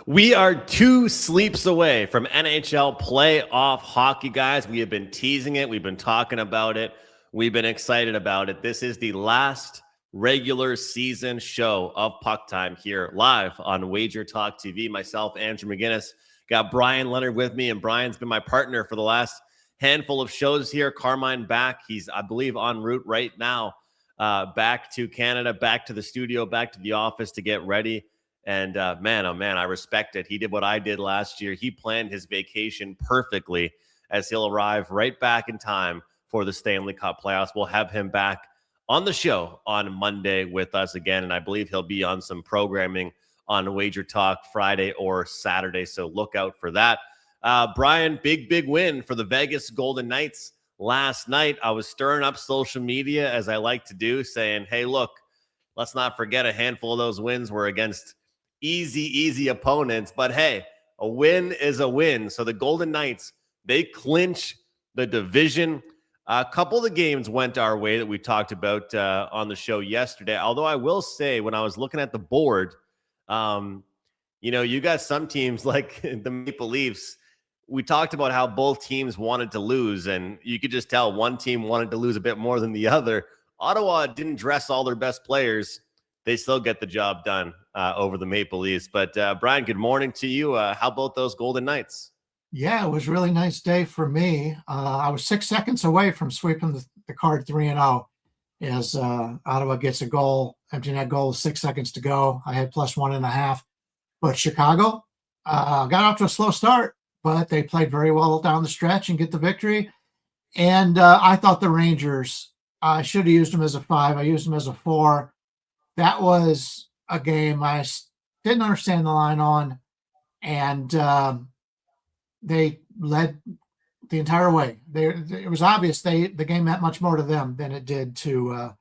We are 2 sleeps away from NHL playoff hockey, guys. We have been teasing it. We've been talking about it. We've been excited about it. This is the last regular season show of PuckTime here live on WagerTalk TV. Myself, Andrew McInnis, got Brian Leonard with me, and Brian's been my partner for the last handful of shows here. Carmine back. He's, I believe, en route right now back to Canada, back to the studio, back to the office to get ready. And man, oh man, I respect it. He did what I did last year. He planned his vacation perfectly as he'll arrive right back in time for the Stanley Cup playoffs. We'll have him back on the show on Monday with us again. And I believe he'll be on some programming on Wager Talk Friday or Saturday. So look out for that. Brian, big win for the Vegas Golden Knights last night. I was stirring up social media, as I like to do, saying, hey, look, let's not forget a handful of those wins were against easy opponents, but hey, a win is a win. So the Golden Knights, they clinch the division. A couple of the games went our way that we talked about on the show yesterday. Although I will say, when I was looking at the board, you got some teams like the Maple Leafs. We talked about how both teams wanted to lose, and you could just tell one team wanted to lose a bit more than the other. Ottawa didn't dress all their best players. They still get the job done over the Maple Leafs. But Brian, good morning to you. How about those Golden Knights? Yeah, it was a really nice day for me. I was 6 seconds away from sweeping the card 3-0 as Ottawa gets a goal, empty net goal, 6 seconds to go. I had +1.5. But Chicago got off to a slow start, but they played very well down the stretch and get the victory. And I thought the Rangers, I should have used them as a 5. I used them as a 4. That was a game I didn't understand the line on, and they led the entire way. It was obvious the game meant much more to them than it did to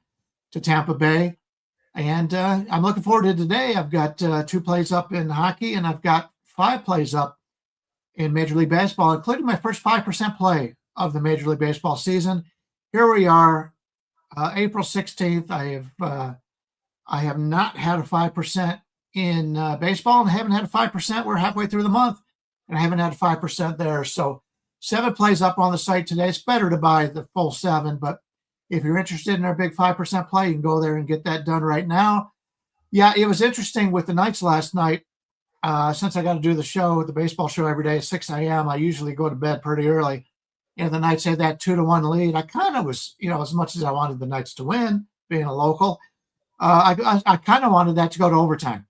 Tampa Bay. And I'm looking forward to today. I've got 2 plays up in hockey, and I've got 5 plays up in Major League Baseball, including my first 5% play of the Major League Baseball season. Here we are, April 16th. I have not had a 5% in baseball, and I haven't had a 5%. We're halfway through the month, and I haven't had a 5% there. So 7 plays up on the site today. It's better to buy the full 7, but if you're interested in our big 5% play, you can go there and get that done right now. Yeah, it was interesting with the Knights last night. Since I got to do the baseball show every day at 6 a.m., I usually go to bed pretty early. And the Knights had that 2-1 lead. I kind of was, as much as I wanted the Knights to win, being a local, I kind of wanted that to go to overtime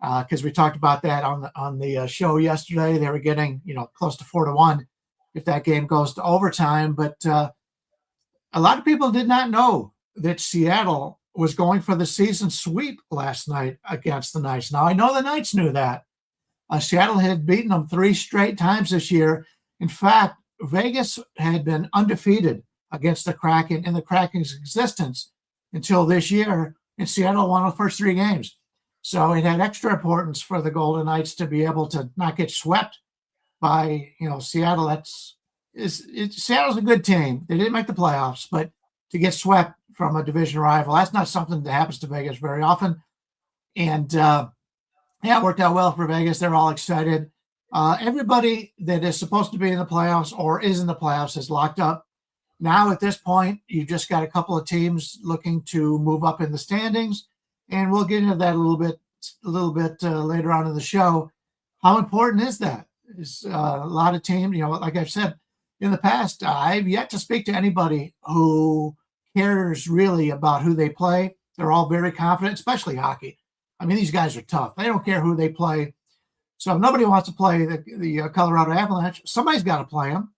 because we talked about that on the show yesterday. They were getting, close to 4-1 if that game goes to overtime. But a lot of people did not know that Seattle was going for the season sweep last night against the Knights. Now, I know the Knights knew that. Seattle had beaten them 3 straight times this year. In fact, Vegas had been undefeated against the Kraken in the Kraken's existence until this year, and Seattle won the first 3 games. So it had extra importance for the Golden Knights to be able to not get swept by, Seattle. Seattle's a good team. They didn't make the playoffs, but to get swept from a division rival, that's not something that happens to Vegas very often. And it worked out well for Vegas. They're all excited. Everybody that is supposed to be in the playoffs or is in the playoffs is locked up. Now, at this point, you've just got a couple of teams looking to move up in the standings, and we'll get into that a little bit later on in the show. How important is that? Is a lot of teams, like I've said in the past, I've yet to speak to anybody who cares really about who they play. They're all very confident, especially hockey. I mean, these guys are tough. They don't care who they play. So if nobody wants to play the Colorado Avalanche, somebody's got to play them.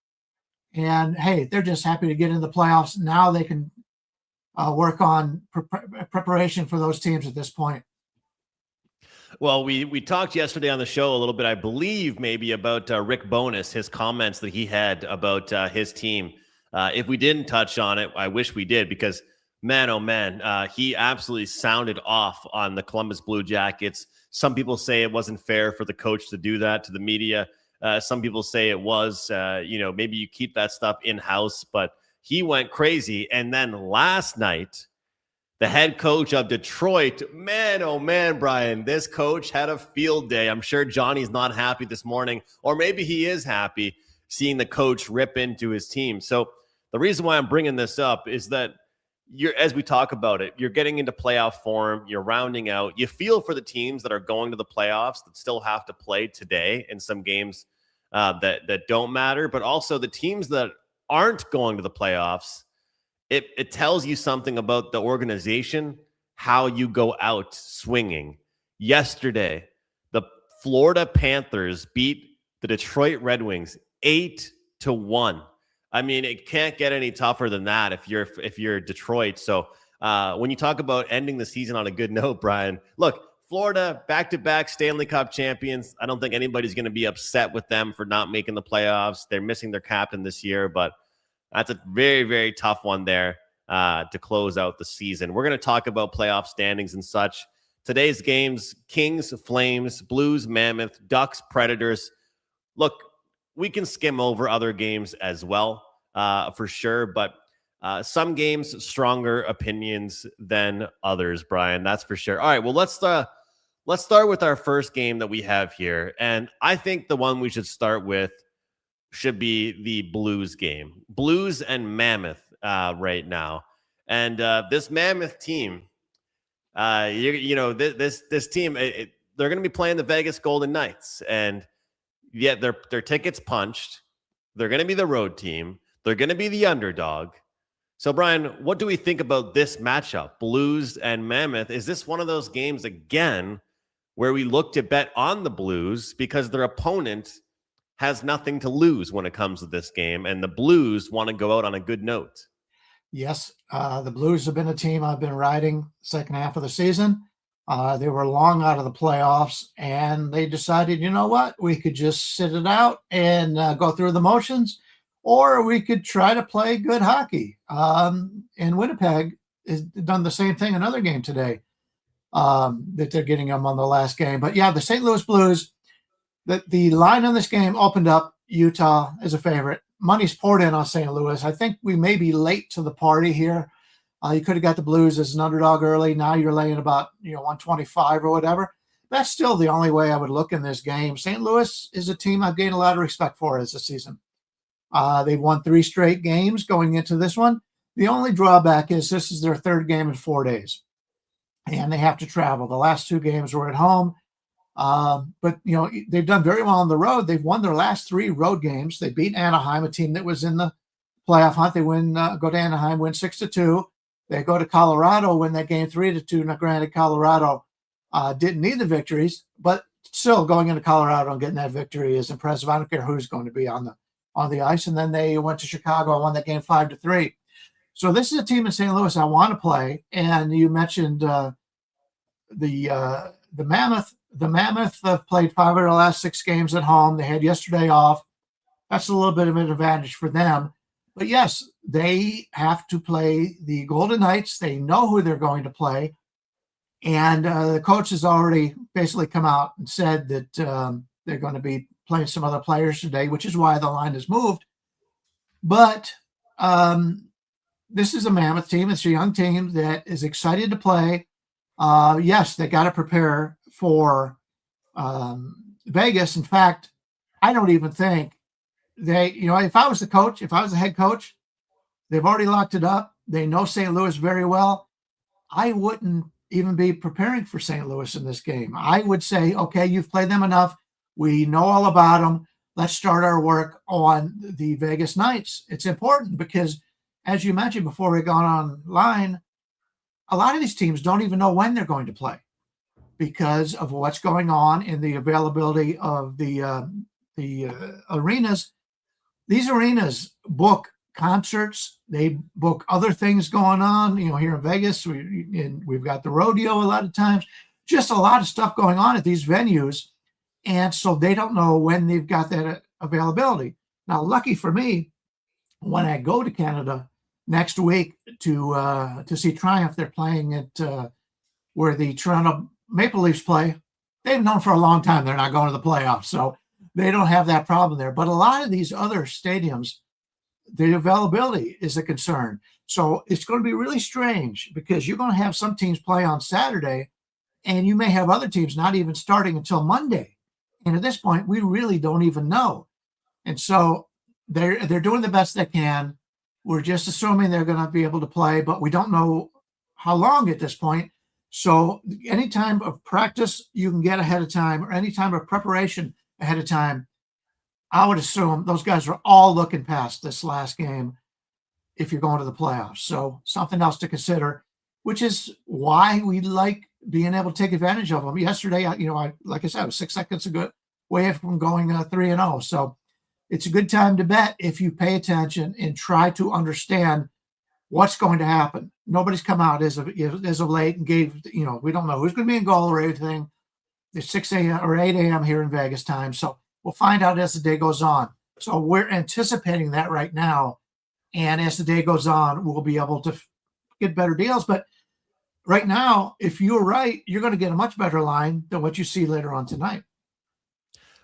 And, hey, they're just happy to get into the playoffs. Now they can work on preparation for those teams at this point. Well, we talked yesterday on the show a little bit, I believe, maybe about Rick Bowness, his comments that he had about his team. If we didn't touch on it, I wish we did, because, man, oh, man, he absolutely sounded off on the Columbus Blue Jackets. Some people say it wasn't fair for the coach to do that to the media. Some people say it was, maybe you keep that stuff in-house, but he went crazy. And then last night, the head coach of Detroit. Man, oh man, Brian, this coach had a field day. I'm sure Johnny's not happy this morning, or maybe he is happy seeing the coach rip into his team. So the reason why I'm bringing this up is that as we talk about it, you're getting into playoff form, you're rounding out. You feel for the teams that are going to the playoffs that still have to play today in some games that don't matter, but also the teams that aren't going to the playoffs. It tells you something about the organization, how you go out swinging. Yesterday, the Florida Panthers beat the Detroit Red Wings 8-1. I mean, it can't get any tougher than that if you're Detroit. So when you talk about ending the season on a good note, Brian, look, Florida, back-to-back Stanley Cup champions. I don't think anybody's going to be upset with them for not making the playoffs. They're missing their captain this year, but that's a very, very tough one there to close out the season. We're going to talk about playoff standings and such. Today's games, Kings, Flames, Blues, Mammoth, Ducks, Predators. Look, we can skim over other games as well, for sure, but some games, stronger opinions than others, Brian. That's for sure. All right, well, let's start with our first game that we have here, and I think the one we should start with should be the Blues game. Blues and Mammoth right now. And this Mammoth team, this team, they're going to be playing the Vegas Golden Knights. And yet their tickets punched. They're going to be the road team. They're going to be the underdog. So, Brian, what do we think about this matchup, Blues and Mammoth? Is this one of those games, again, where we look to bet on the Blues because their opponent has nothing to lose when it comes to this game, and the Blues want to go out on a good note? Yes, the Blues have been a team I've been riding second half of the season. They were long out of the playoffs, and they decided, you know what, we could just sit it out and go through the motions, or we could try to play good hockey. And Winnipeg has done the same thing another game today that they're getting them on the last game. But yeah, the St. Louis Blues, the line on this game opened up Utah as a favorite. Money's poured in on St. Louis. I think we may be late to the party here. You could have got the Blues as an underdog early. Now you're laying about 125 or whatever. That's still the only way I would look in this game. St. Louis is a team I've gained a lot of respect for as a season. They've won 3 straight games going into this one. The only drawback is this is their third game in 4 days, and they have to travel. The last 2 games were at home. But they've done very well on the road. They've won their last 3 road games. They beat Anaheim, a team that was in the playoff hunt. They go to Anaheim, win 6-2. They go to Colorado, win that game 3-2. Now, granted, Colorado didn't need the victories, but still going into Colorado and getting that victory is impressive. I don't care who's going to be on the ice. And then they went to Chicago and won that game 5-3. So this is a team in St. Louis I want to play. And you mentioned the Mammoth. The Mammoth have played 5 of their last 6 games at home. They had yesterday off. That's a little bit of an advantage for them. But yes, they have to play the Golden Knights. They know who they're going to play. And the coach has already basically come out and said that they're going to be playing some other players today, which is why the line has moved. But this is a Mammoth team. It's a young team that is excited to play. Yes, they got to prepare for Vegas. In fact, I don't even think if I was the head coach, they've already locked it up. They know St. Louis very well. I wouldn't even be preparing for St. Louis in this game. I would say, okay, you've played them enough. We know all about them. Let's start our work on the Vegas Knights. It's important because, as you mentioned before we got online, a lot of these teams don't even know when they're going to play because of what's going on in the availability of the arenas. These arenas book concerts. They book other things going on. Here in Vegas, we've got the rodeo a lot of times. Just a lot of stuff going on at these venues. And so they don't know when they've got that availability. Now, lucky for me, when I go to Canada next week to see Triumph, they're playing at where the Toronto Maple Leafs play. They've known for a long time they're not going to the playoffs, so they don't have that problem there. But a lot of these other stadiums, the availability is a concern. So it's going to be really strange because you're going to have some teams play on Saturday, and you may have other teams not even starting until Monday. And at this point, we really don't even know. And so they're doing the best they can. We're just assuming they're going to be able to play, but we don't know how long at this point. So any time of practice you can get ahead of time, or any time of preparation ahead of time, I would assume those guys are all looking past this last game if you're going to the playoffs. So something else to consider, which is why we like being able to take advantage of them. Yesterday, like I said, I was 6 seconds away from going 3-0. So it's a good time to bet if you pay attention and try to understand what's going to happen. Nobody's come out as of late and gave, we don't know who's going to be in goal or anything. It's 6 a.m. or 8 a.m. here in Vegas time. So we'll find out as the day goes on. So we're anticipating that right now. And as the day goes on, we'll be able to get better deals. But right now, if you're right, you're going to get a much better line than what you see later on tonight.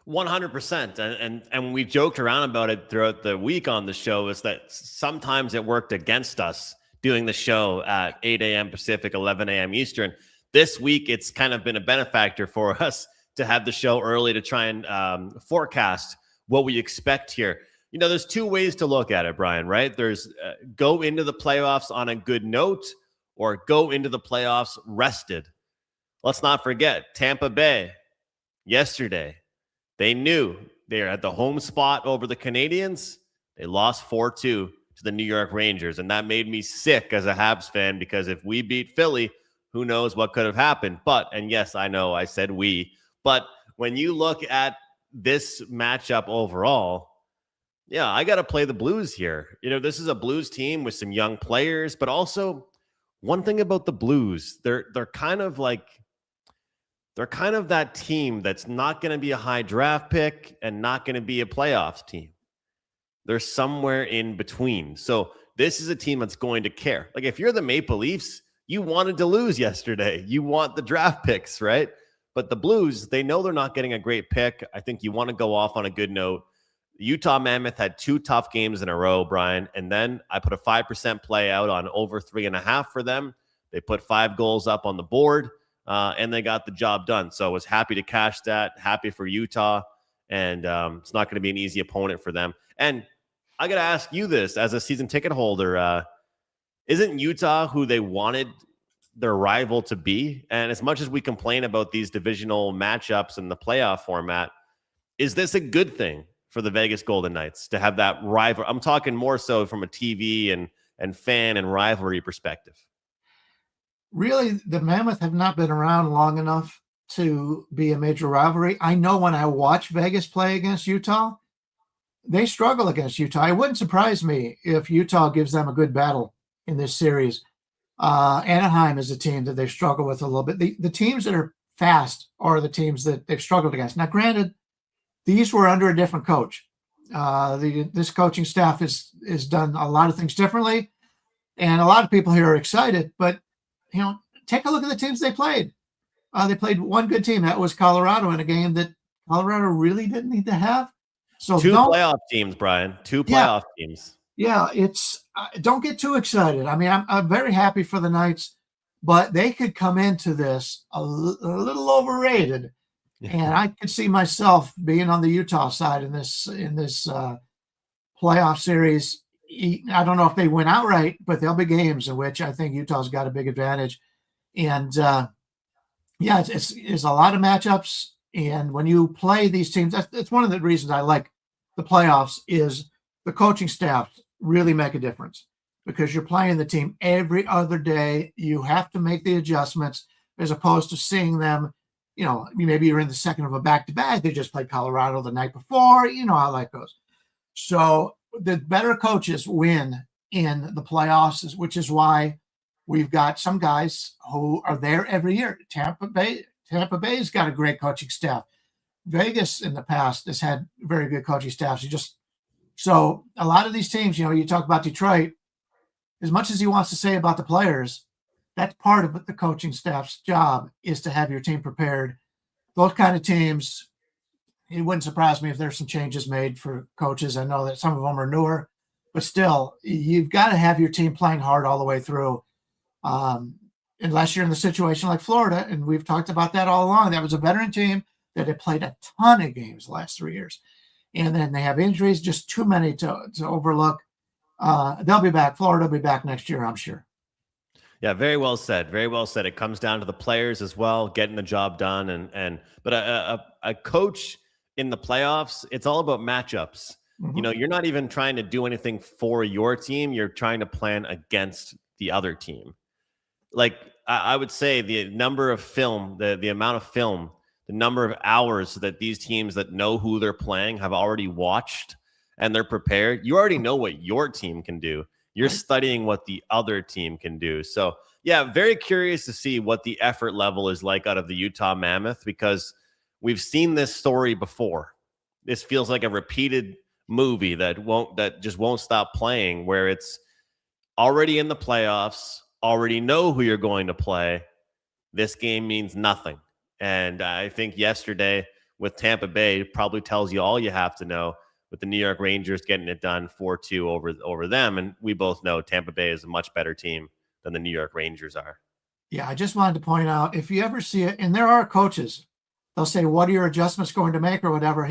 100%. And we joked around about it throughout the week on the show, is that sometimes it worked against us doing the show at 8 a.m. Pacific, 11 a.m. Eastern. This week, it's kind of been a benefactor for us to have the show early to try and forecast what we expect here. There's two ways to look at it, Brian, right? There's go into the playoffs on a good note, or go into the playoffs rested. Let's not forget Tampa Bay yesterday. They knew they're at the home spot over the Canadiens. They lost 4-2 to the New York Rangers, and that made me sick as a Habs fan, because if we beat Philly, who knows what could have happened. And yes, I know I said we, but when you look at this matchup overall, yeah, I got to play the Blues here. This is a Blues team with some young players, but also one thing about the Blues, they're kind of that team that's not going to be a high draft pick and not going to be a playoffs team. They're somewhere in between. So this is a team that's going to care. Like, if you're the Maple Leafs, you wanted to lose yesterday. You want the draft picks, right? But the Blues, they know they're not getting a great pick. I think you want to go off on a good note. Utah Mammoth had 2 tough games in a row, Brian, and then I put a 5% play out on over 3.5 for them. They put 5 goals up on the board, and they got the job done. So I was happy to cash that, happy for Utah, and it's not going to be an easy opponent for them. And I got to ask you this, as a season ticket holder, isn't Utah who they wanted their rival to be? And as much as we complain about these divisional matchups and the playoff format, is this a good thing for the Vegas Golden Knights to have that rival? I'm talking more so from a TV and fan and rivalry perspective. Really, the Mammoth have not been around long enough to be a major rivalry. I know when I watch Vegas play against Utah, they struggle against Utah. It wouldn't surprise me if Utah gives them a good battle in this series. Anaheim is a team that they've struggled with a little bit. The teams that are fast are the teams that they've struggled against. Now, granted, these were under a different coach. This coaching staff has done a lot of things differently, and a lot of people here are excited. But take a look at the teams they played. They played one good team. That was Colorado, in a game that Colorado really didn't need to have. So 2 playoff teams, Brian. 2 playoff teams. Yeah, don't get too excited. I mean, I'm very happy for the Knights, but they could come into this a little overrated. And I could see myself being on the Utah side in this playoff series. I don't know if they win outright, but there'll be games in which I think Utah's got a big advantage. And it's a lot of matchups. And when you play these teams, that's one of the reasons I like the playoffs, is the coaching staff really make a difference, because you're playing the team every other day. You have to make the adjustments, as opposed to seeing them. Maybe you're in the second of a back-to-back. They just played Colorado the night before. You know how that goes. So the better coaches win in the playoffs, which is why we've got some guys who are there every year. Tampa Bay's got a great coaching staff. Vegas in the past has had very good coaching staffs. So a lot of these teams, you talk about Detroit, as much as he wants to say about the players, that's part of the coaching staff's job, is to have your team prepared. Those kind of teams, it wouldn't surprise me if there's some changes made for coaches. I know that some of them are newer, but still, you've got to have your team playing hard all the way through. Unless you're in the situation like Florida, and we've talked about that all along. That was a veteran team that had played a ton of games the last 3 years. And then they have injuries, just too many to overlook. They'll be back. Florida will be back next year, I'm sure. Yeah, very well said. Very well said. It comes down to the players as well, getting the job done. But a coach in the playoffs, it's all about matchups. Mm-hmm. You know, you're not even trying to do anything for your team. You're trying to plan against the other team. Like I would say the number of film, the amount of film, the number of hours that these teams that know who they're playing have already watched and they're prepared. You already know what your team can do. You're studying what the other team can do. So, yeah, very curious to see what the effort level is like out of the Utah Mammoth, because we've seen this story before. This feels like a repeated movie that just won't stop playing, where it's already in the playoffs, already know who you're going to play. This game means nothing. And I think yesterday with Tampa Bay probably tells you all you have to know, with the New York Rangers getting it done 4-2 over them. And we both know Tampa Bay is a much better team than the New York Rangers are. Yeah, I just wanted to point out, if you ever see it, and there are coaches, they'll say, what are your adjustments going to make or whatever?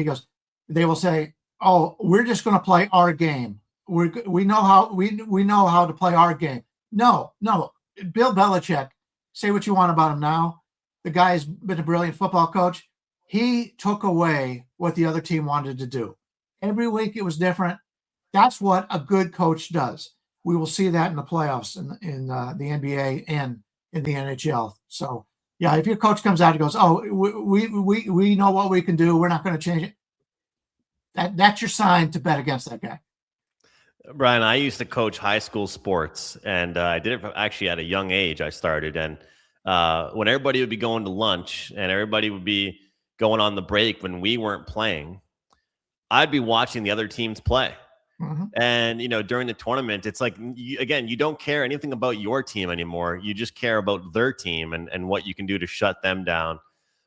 They will say, oh, we're just going to play our game. We know how to play our game. No. Bill Belichick, say what you want about him now. The guy's been a brilliant football coach. He took away what the other team wanted to do. Every week it was different. That's what a good coach does. We will see that in the playoffs in the NBA and in the NHL. So, yeah, if your coach comes out and goes, oh, we know what we can do, we're not going to change it, that's your sign to bet against that guy. Brian, I used to coach high school sports, and I did it actually at a young age. I started, and when everybody would be going to lunch and everybody would be going on the break when we weren't playing, I'd be watching the other teams play. Mm-hmm. And, you know, during the tournament, it's like, you don't care anything about your team anymore. You just care about their team and what you can do to shut them down.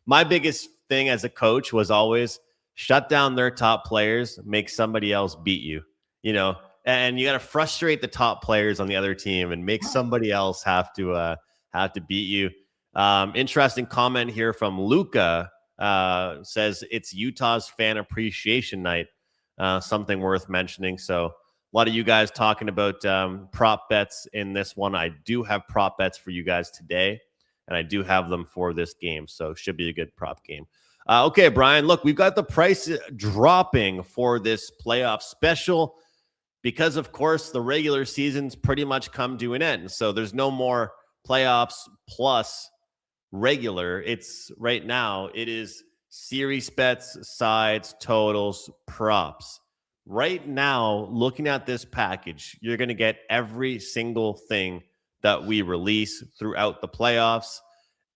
My biggest thing as a coach was always shut down their top players, make somebody else beat you, you know, and you got to frustrate the top players on the other team and make somebody else have to beat you. Interesting comment here from Luca. Says it's Utah's fan appreciation night, something worth mentioning. So a lot of you guys talking about prop bets in this one. I do have prop bets for you guys today, and I do have them for this game. So should be a good prop game. Okay, Brian, look, we've got the price dropping for this playoff special because, of course, the regular season's pretty much come to an end. So there's no more playoffs plus regular. It's right now, it is series bets, sides, totals, props. Right now, looking at this package, you're going to get every single thing that we release throughout the playoffs.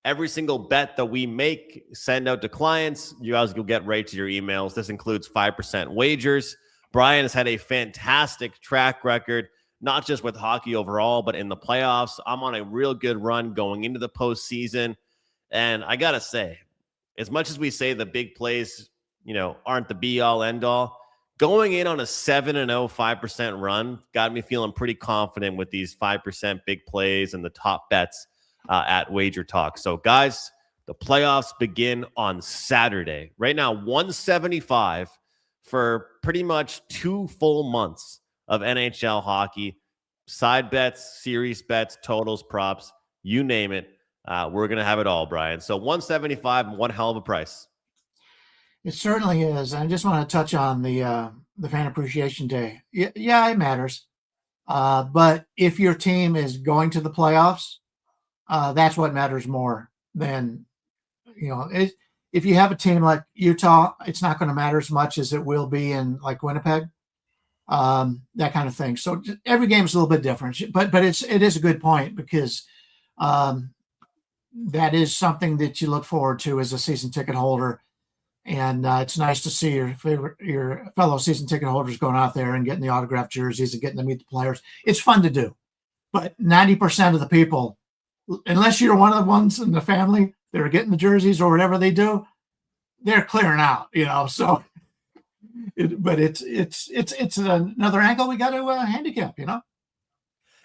Every single bet that we make, send out to clients, you guys will get right to your emails. This includes 5% wagers. Brian has had a fantastic track record, not just with hockey overall, but in the playoffs. I'm on a real good run going into the postseason. And I got to say, as much as we say the big plays, you know, aren't the be-all, end-all, going in on a 7-0, 5% run got me feeling pretty confident with these 5% big plays and the top bets at WagerTalk. So, guys, the playoffs begin on Saturday. Right now, 175 for pretty much 2 full months of NHL hockey. Side bets, series bets, totals, props, you name it. We're going to have it all, Brian. So 175, one hell of a price. It certainly is. I just want to touch on the Fan Appreciation Day. Yeah, it matters. But if your team is going to the playoffs, that's what matters more than, you know, if you have a team like Utah, it's not going to matter as much as it will be in like Winnipeg, that kind of thing. So every game is a little bit different, but it is a good point because that is something that you look forward to as a season ticket holder. And it's nice to see your fellow season ticket holders going out there and getting the autographed jerseys and getting to meet the players. It's fun to do. But 90% of the people, unless you're one of the ones in the family that are getting the jerseys or whatever they do, they're clearing out, you know. So But it's another angle we got to handicap,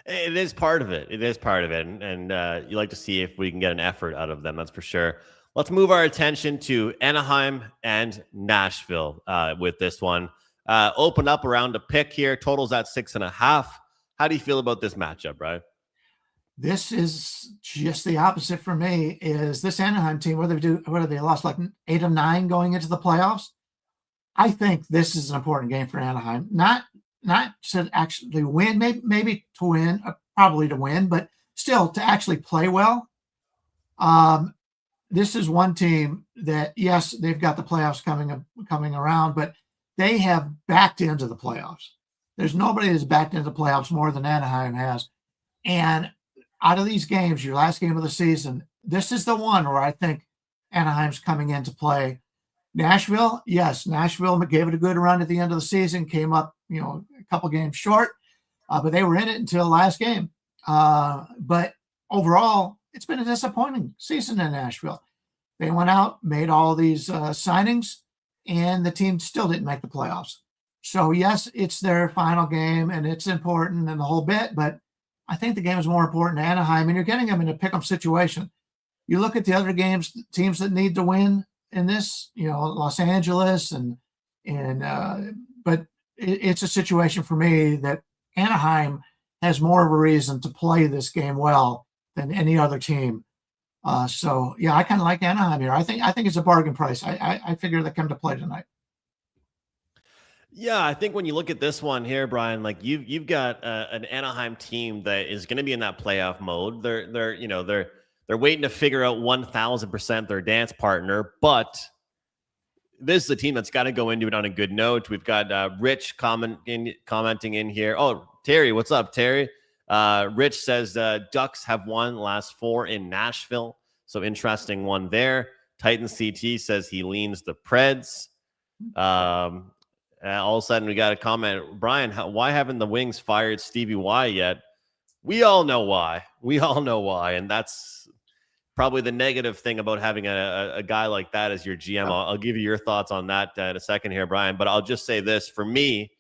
It is part of it. It is part of it. And you like to see if we can get an effort out of them. That's for sure. Let's move our attention to Anaheim and Nashville with this one. Open up around a pick here. Totals at 6.5. How do you feel about this matchup, Brian? This is just the opposite for me. Is this Anaheim team, what have they lost, like 8 of 9 going into the playoffs? I think this is an important game for Anaheim. Not to actually win, maybe to win, probably to win, but still to actually play well. This is one team that, yes, they've got the playoffs coming around, but they have backed into the playoffs. There's nobody that's backed into the playoffs more than Anaheim has. And out of these games, your last game of the season, this is the one where I think Anaheim's coming into play. Nashville, yes, Nashville gave it a good run at the end of the season, came up, a couple games short, but they were in it until last game. But overall, it's been a disappointing season in Nashville. They went out, made all these signings, and the team still didn't make the playoffs. So, yes, it's their final game, and it's important and the whole bit, but I think the game is more important to Anaheim, and you're getting them in a pick-em situation. You look at the other games, teams that need to win in this, Los Angeles, but it's a situation for me that Anaheim has more of a reason to play this game well than any other team. So yeah, I kind of like Anaheim here. I think it's a bargain price. I figure they come to play tonight. Yeah, I think when you look at this one here, Brian, like you've got an Anaheim team that is going to be in that playoff mode. They're waiting to figure out 1,000% their dance partner, but this is a team that's got to go into it on a good note. We've got Rich commenting in here. Oh, Terry, what's up, Terry? Rich says Ducks have won last 4 in Nashville, so interesting one there. Titan CT says he leans the Preds. All of a sudden, we got a comment. Brian, why haven't the Wings fired Stevie Y yet? We all know why. And that's probably the negative thing about having a guy like that as your GM. I'll give you your thoughts on that in a second here, Brian. But I'll just say this. For me,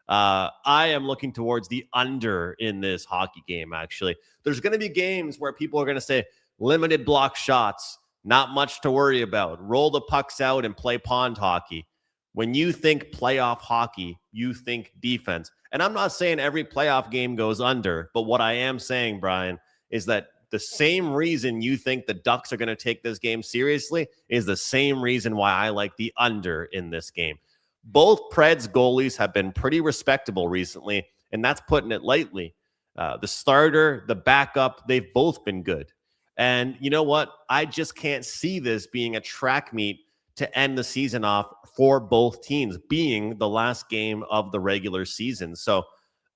I am looking towards the under in this hockey game, actually. There's going to be games where people are going to say limited block shots, not much to worry about. Roll the pucks out and play pond hockey. When you think playoff hockey, you think defense. And I'm not saying every playoff game goes under, but what I am saying, Brian, is that the same reason you think the Ducks are going to take this game seriously is the same reason why I like the under in this game. Both Preds goalies have been pretty respectable recently, and that's putting it lightly. The starter, the backup, they've both been good. And you know what? I just can't see this being a track meet to end the season off for both teams, being the last game of the regular season. So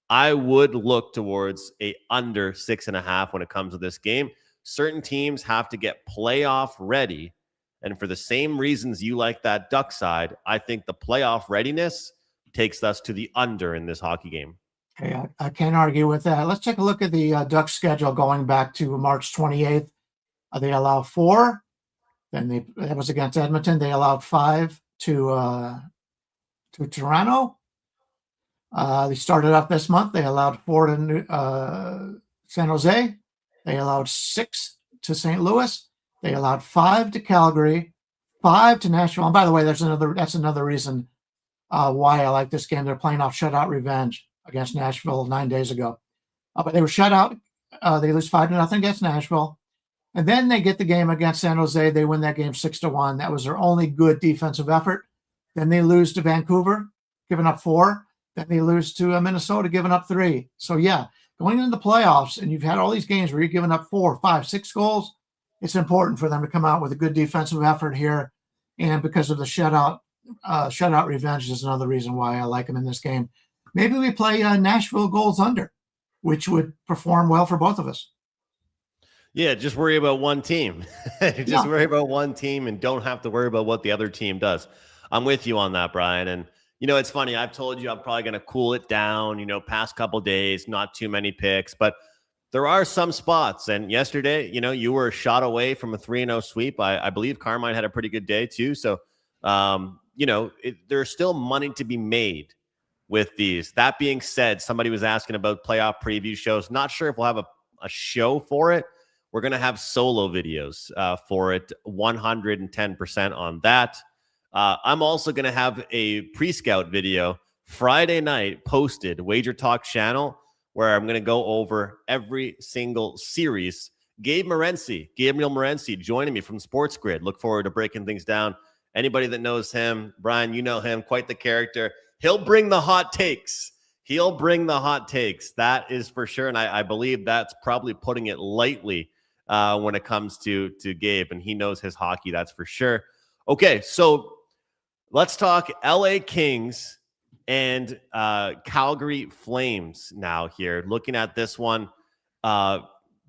I would look towards a under 6.5 when it comes to this game. Certain teams have to get playoff ready. And for the same reasons you like that Duck side, I think the playoff readiness takes us to the under in this hockey game. Okay, I can't argue with that. Let's take a look at the Ducks schedule going back to March 28th. They allow 4. Then that was against Edmonton. They allowed 5 to Toronto. They started off this month. They allowed 4 to San Jose. They allowed 6 to St. Louis. They allowed 5 to Calgary, 5 to Nashville. And by the way, that's another reason why I like this game. They're playing off shutout revenge against Nashville 9 days ago. But they were shut out. They lose 5-0 against Nashville. And then they get the game against San Jose. They win that game 6-1. That was their only good defensive effort. Then they lose to Vancouver, giving up 4. Then they lose to Minnesota, giving up 3. So, yeah, going into the playoffs, and you've had all these games where you're giving up 4, 5, 6 goals, it's important for them to come out with a good defensive effort here. And because of the shutout revenge is another reason why I like them in this game. Maybe we play Nashville goals under, which would perform well for both of us. Yeah, just worry about one team. Worry about one team and don't have to worry about what the other team does. I'm with you on that, Brian. And, it's funny. I've told you I'm probably going to cool it down, past couple days, not too many picks. But there are some spots. And yesterday, you were a shot away from a 3-0 sweep. I believe Carmine had a pretty good day too. So, there's still money to be made with these. That being said, somebody was asking about playoff preview shows. Not sure if we'll have a show for it. We're going to have solo videos for it, 110% on that. I'm also going to have a pre-scout video Friday night posted, WagerTalk channel, where I'm going to go over every single series. Gabriel Morency joining me from Sports Grid. Look forward to breaking things down. Anybody that knows him, Brian, you know him, quite the character. He'll bring the hot takes. That is for sure. And I believe that's probably putting it lightly when it comes to Gabe. And he knows his hockey, that's for sure. Okay, so let's talk LA Kings and Calgary Flames now here. Looking at this one,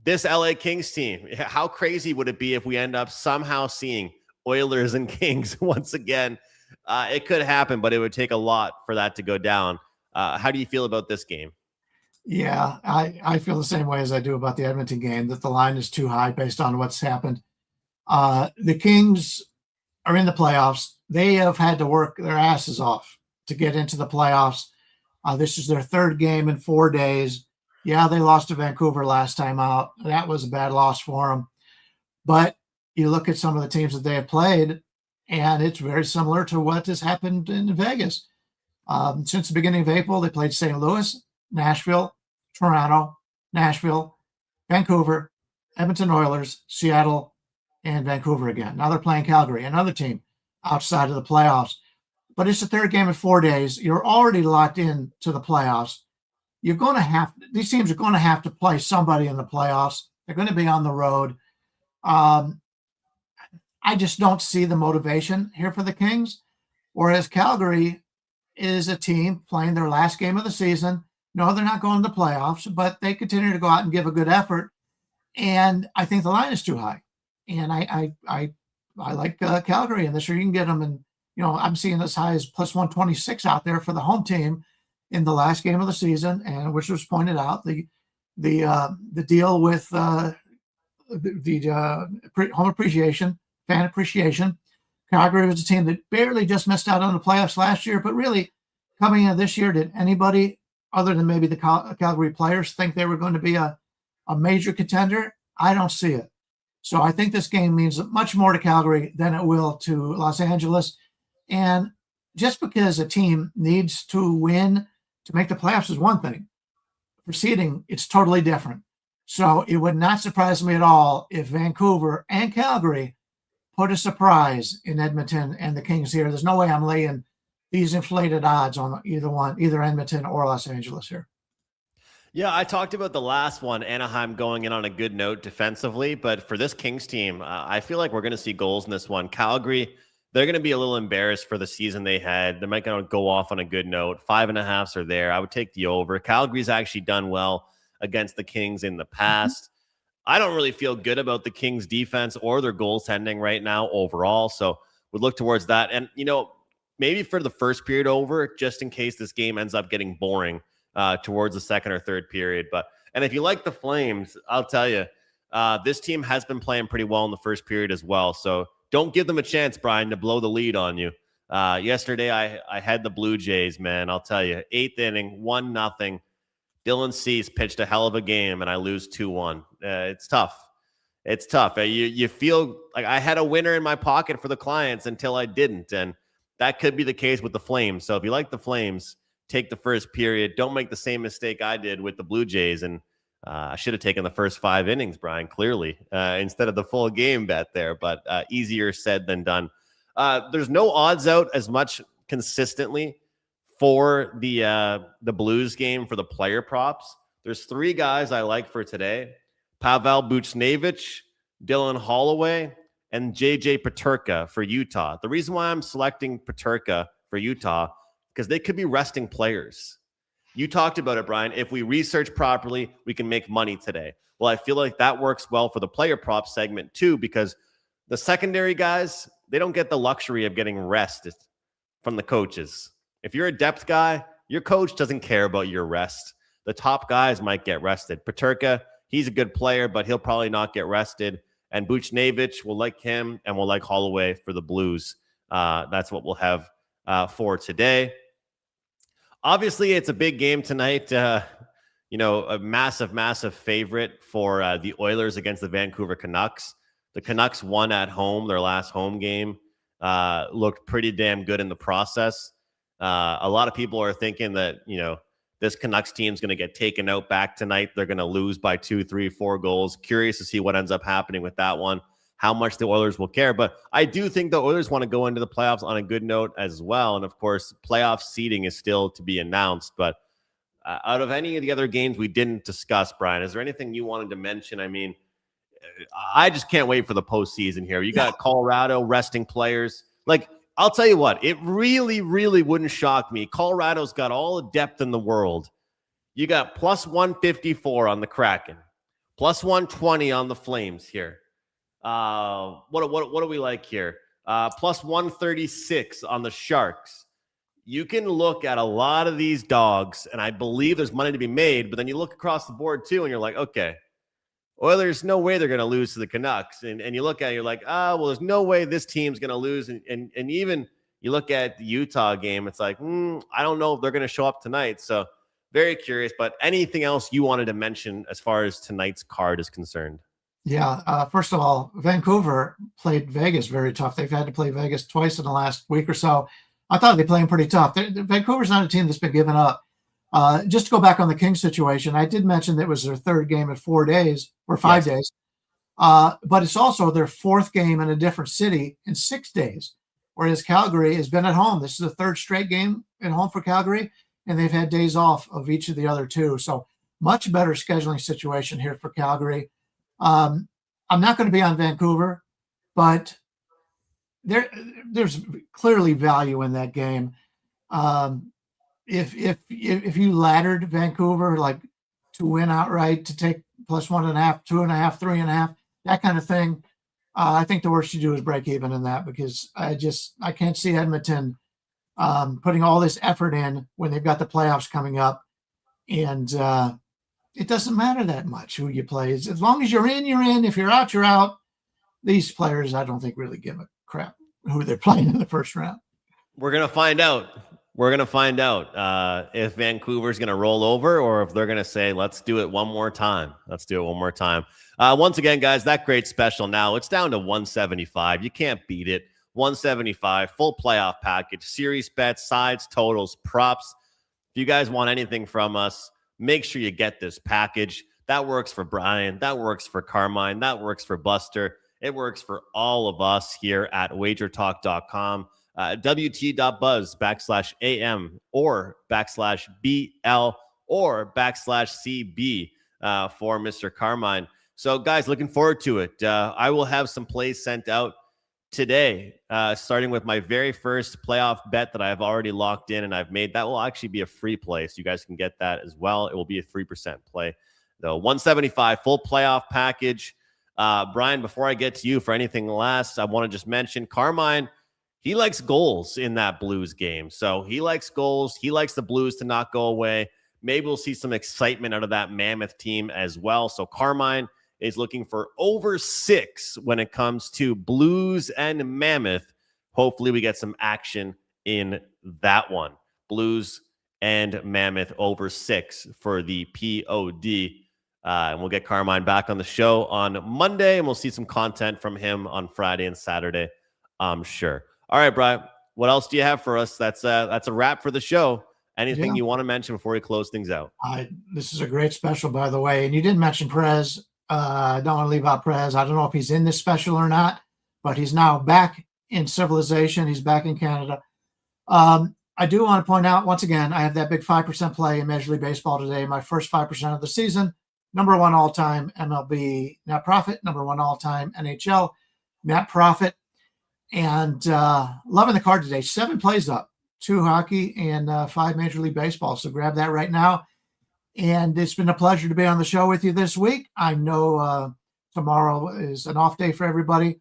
this LA Kings team, how crazy would it be if we end up somehow seeing Oilers and Kings once again? It could happen, but it would take a lot for that to go down. How do you feel about this game? Yeah, I feel the same way as I do about the Edmonton game, that the line is too high based on what's happened. The Kings are in the playoffs. They have had to work their asses off to get into the playoffs. This is their third game in 4 days. Yeah, they lost to Vancouver last time out. That was a bad loss for them. But you look at some of the teams that they have played, and it's very similar to what has happened in Vegas. Since the beginning of April, they played St. Louis, Nashville, Toronto, Nashville, Vancouver, Edmonton Oilers, Seattle, and Vancouver again. Now they're playing Calgary, another team outside of the playoffs. But it's the third game in 4 days. You're already locked in to the playoffs. These teams are going to have to play somebody in the playoffs. They're going to be on the road. I just don't see the motivation here for the Kings, whereas Calgary is a team playing their last game of the season. No, they're not going to the playoffs, but they continue to go out and give a good effort. And I think the line is too high. And I like Calgary, and this year you can get them. And I'm seeing as high as plus 126 out there for the home team in the last game of the season, and which was pointed out the deal with the home appreciation, fan appreciation. Calgary was a team that barely just missed out on the playoffs last year, but really coming in this year, did anybody other than maybe the Calgary players think they were going to be a major contender? I don't see it. So I think this game means much more to Calgary than it will to Los Angeles. And just because a team needs to win to make the playoffs is one thing. For seeding, it's totally different. So it would not surprise me at all if Vancouver and Calgary put a surprise in Edmonton and the Kings here. There's no way I'm laying these inflated odds on either Edmonton or Los Angeles here. Yeah, I talked about the last one, Anaheim going in on a good note defensively, but for this Kings team, I feel like we're going to see goals in this one. Calgary, they're going to be a little embarrassed for the season they had. They might going to go off on a good note. 5.5s are there. I would take the over. Calgary's actually done well against the Kings in the past. I don't really feel good about the Kings defense or their goaltending right now overall. So we'd look towards that. And, maybe for the first period over, just in case this game ends up getting boring towards the second or third period. And if you like the Flames, I'll tell you, this team has been playing pretty well in the first period as well. So don't give them a chance, Brian, to blow the lead on you. Yesterday, I had the Blue Jays, man. I'll tell you, 8th inning, 1-0. Dylan Cease pitched a hell of a game, and I lose 2-1. It's tough. It's tough. You feel like I had a winner in my pocket for the clients until I didn't, and that could be the case with the Flames. So if you like the Flames, take the first period. Don't make the same mistake I did with the Blue Jays, and I should have taken the first 5 innings, Brian, clearly, instead of the full game bet there, but easier said than done. There's no odds out as much consistently for the Blues game for the player props. There's 3 guys I like for today: Pavel Buchnevich, Dylan Holloway, and JJ Peterka for Utah. The reason why I'm selecting Peterka for Utah, because they could be resting players. You talked about it, Brian. If we research properly, we can make money today. Well, I feel like that works well for the player prop segment too, because the secondary guys, they don't get the luxury of getting rested from the coaches. If you're a depth guy, your coach doesn't care about your rest. The top guys might get rested. Peterka, he's a good player, but he'll probably not get rested. And Buchnevich, we'll like him, and we'll like Holloway for the Blues. That's what we'll have for today. Obviously, it's a big game tonight. A massive favorite for the Oilers against the Vancouver Canucks. The Canucks won at home, their last home game. Looked pretty damn good in the process. A lot of people are thinking that, this Canucks team is going to get taken out back tonight. They're going to lose by 2, 3, 4 goals. Curious to see what ends up happening with that one, how much the Oilers will care. But I do think the Oilers want to go into the playoffs on a good note as well. And, of course, playoff seeding is still to be announced. But out of any of the other games we didn't discuss, Brian, is there anything you wanted to mention? I mean, I just can't wait for the postseason here. You got Colorado resting players. Like, I'll tell you what, it really, really wouldn't shock me. Colorado's got all the depth in the world. You got plus 154 on the Kraken, plus 120 on the Flames here. What do we like here? Plus 136 on the Sharks. You can look at a lot of these dogs, and I believe there's money to be made, but then you look across the board too, and you're like, okay, Oilers, no way they're going to lose to the Canucks. And you look at it, you're like, well, there's no way this team's going to lose. And even you look at the Utah game, it's like, I don't know if they're going to show up tonight. So very curious. But anything else you wanted to mention as far as tonight's card is concerned? Yeah. First of all, Vancouver played Vegas very tough. They've had to play Vegas twice in the last week or so. I thought they played pretty tough. Vancouver's not a team that's been giving up. Just to go back on the Kings situation, I did mention that it was their third game in 4 days or 5 days. But it's also their fourth game in a different city in 6 days, whereas Calgary has been at home. This is the third straight game at home for Calgary, and they've had days off of each of the other two. So much better scheduling situation here for Calgary. I'm not going to be on Vancouver, but there's clearly value in that game. If you laddered Vancouver, like to win outright, to take plus 1.5, 2.5, 3.5, that kind of thing, I think the worst you do is break even in that, because I can't see Edmonton putting all this effort in when they've got the playoffs coming up, and it doesn't matter that much who you play. As long as you're in, you're in. If you're out, you're out. These players, I don't think, really give a crap who they're playing in the first round. We're gonna find out. We're going to find out if Vancouver's going to roll over or if they're going to say, let's do it one more time. Let's do it one more time. Once again, guys, that great special now, it's down to 175. You can't beat it. 175, full playoff package, series bets, sides, totals, props. If you guys want anything from us, make sure you get this package. That works for Brian. That works for Carmine. That works for Buster. It works for all of us here at WagerTalk.com. WT.buzz/AM or /BL or /CB for Mr. Carmine. So, guys, looking forward to it. I will have some plays sent out today, starting with my very first playoff bet that I've already locked in and I've made. That will actually be a free play, so you guys can get that as well. It will be a 3% play, though. 175 full playoff package. Brian, before I get to you for anything last, I want to just mention Carmine. He likes goals in that Blues game. So he likes goals. He likes the Blues to not go away. Maybe we'll see some excitement out of that Mammoth team as well. So Carmine is looking for over 6 when it comes to Blues and Mammoth. Hopefully we get some action in that one. Blues and Mammoth over 6 for the POD. And we'll get Carmine back on the show on Monday, and we'll see some content from him on Friday and Saturday, I'm sure. All right, Brian, what else do you have for us? That's a wrap for the show. Anything you want to mention before we close things out? This is a great special, by the way. And you didn't mention Perez. I don't want to leave out Perez. I don't know if he's in this special or not, but he's now back in civilization. He's back in Canada. I do want to point out, once again, I have that big 5% play in Major League Baseball today. My first 5% of the season. Number 1 all-time MLB net profit. Number 1 all-time NHL net profit. And loving the card today. 7 plays up, 2 hockey and 5 Major League Baseball. So grab that right now. And it's been a pleasure to be on the show with you this week. I know tomorrow is an off day for everybody.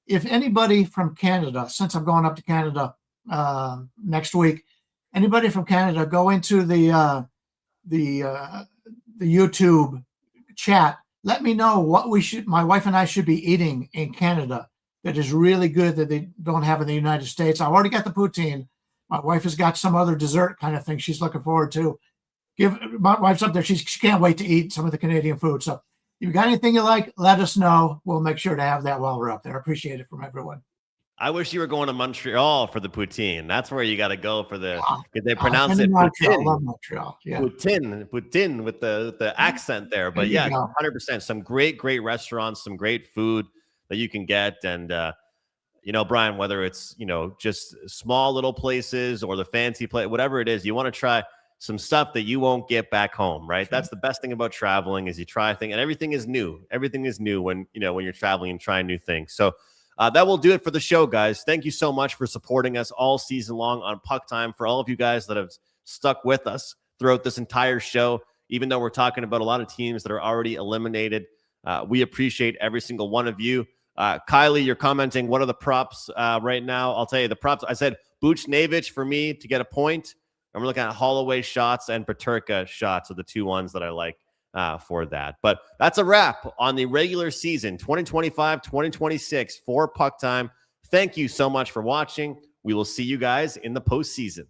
If anybody from Canada, since I'm going up to Canada next week, anybody from Canada, go into the YouTube chat. Let me know what my wife and I should be eating in Canada that is really good that they don't have in the United States. I already got the poutine, My wife has got some other dessert kind of thing she's looking forward to. My wife's up there. She can't wait to eat some of the Canadian food. So if you got anything you like, let us know. We'll make sure to have that while we're up there. Appreciate it from everyone. I wish you were going to Montreal for the poutine. That's where you got to go for the, because they I've pronounce been it to Montreal. poutine. Love Montreal. Yeah. Poutine with the accent there. But yeah, 100%. Some great restaurants, some great food that you can get. And, Brian, whether it's, just small little places or the fancy place, whatever it is, you want to try some stuff that you won't get back home, right? Sure. That's the best thing about traveling is you try things, and everything is new. Everything is new when you're traveling and trying new things. So that will do it for the show, guys. Thank you so much for supporting us all season long on PuckTime. For all of you guys that have stuck with us throughout this entire show, even though we're talking about a lot of teams that are already eliminated, we appreciate every single one of you. Kylie, you're commenting, what are the props right now? I'll tell you the props. I said Buchnevich for me to get a point. I'm looking at Holloway shots and Peterka shots are the two ones that I like for that. But that's a wrap on the regular season 2025-2026 for PuckTime. Thank you so much for watching. We will see you guys in the postseason.